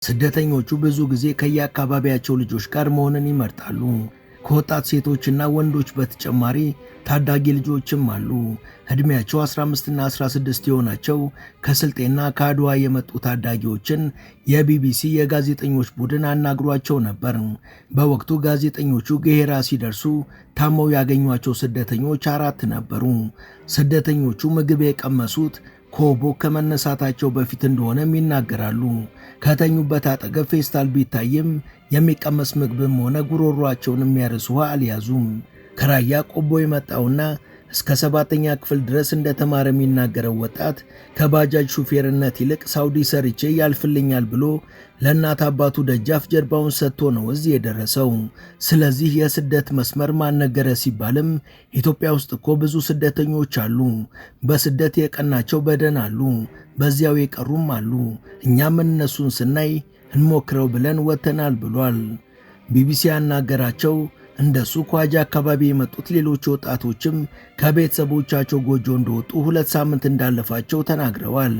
ስደተኞቹ ብዙ ጊዜ ከየአካባቢያቸው ልጆች ጋር መሆንን ይመርጣሉ። ከወጣት ሴቶችና ወንዶች በተጨማሪ ታዳጊ ልጆችም አሉ። ዕድሜያቸው 15 እና 16 የሆናቸው ከስልጤና ከአድዋ የመጡ ታዳጊዎችን የቢቢሲ የጋዜጠኞች ቡድን አናግሯቸው ነበር። በወቅቱ ጋዜጠኞቹ ገሄራ ሲደርሱ ታመው ያገኟቸው ስደተኞች 4 ነበሩ። ስደተኞቹ ምግብ የቀመሱት ኮቦ ከመነሳታቸው በፊት እንደሆነም ይናገራሉ። ከተኙበት አጠገብ ፌስታል ቢታይም የሚቀመስ ምግብም ሆነ ጉሮሯቸውን የሚያርስ ውሃ አልያዙም። ከራያ ቆቦ የመጣውና እስከ 7ኛ ክፍል ድረስ እንደተማረ የሚናገረው ወጣት ከባጃጅ ሹፌርነት ይልቅ ሳውዲ ሰርቼ ያልፍልኛል ብሎ ለእናት አባቱ ደጃፍ ጀርባውን ሰጥቶ ነው እዚህ የደረሰው። ስለዚህ የስደት መስመር ማነገረ ሲባልም ኢትዮጵያ ውስጥ እኮ ብዙ ስደተኞች አሉ። በስደት የቀናቸው በደን አሉ፣ በዚያው የቀሩም አሉ። እኛም እነሱን ስናይ እንሞክረው ብለን ወጥተናል ብሏል። ቢቢሲ ያናገራቸው እንደሱ ኳጃ አካባቢ የመጡት ሌሎች ወጣቶችም ከቤተሰቦቻቸው ጎጆ እንደወጡ 2 ሳምንት እንዳለፋቸው ተናግረዋል።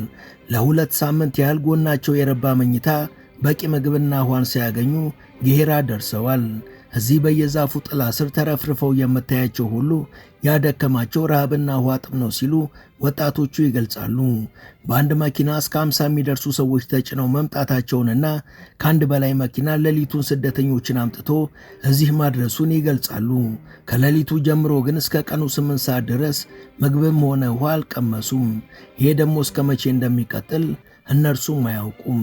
ለ2 ሳምንት ያህል ጎናቸው የረባ መኝታ፣ በቂ ምግብና ውሃን ሳያገኙ ገሄራ ደርሰዋል። እዚህ በየዛፉ ጥላ ስር ተረፍርፈው የምታያቸው ሁሉ ያደከማቸው ረሃብና ውሃ ጥም ነው ሲሉ ወጣቶቹ ይገልጻሉ። በአንድ መኪና እስከ 50 የሚደርሱ ሰዎች ተጭነው መምጣታቸውንና ከአንድ በላይ መኪና ሌሊቱን ስደተኞችን አምጥቶ እዚህ ማድረሱን ይገልጻሉ። ከሌሊቱ ጀምሮ ግን እስከ ቀኑ 8 ሰዓት ድረስ ምግብም ሆነ ውሃ አልቀመሱም። ይሄ ደግሞ እስከ መቼ እንደሚቀጥል እነርሱም አያውቁም።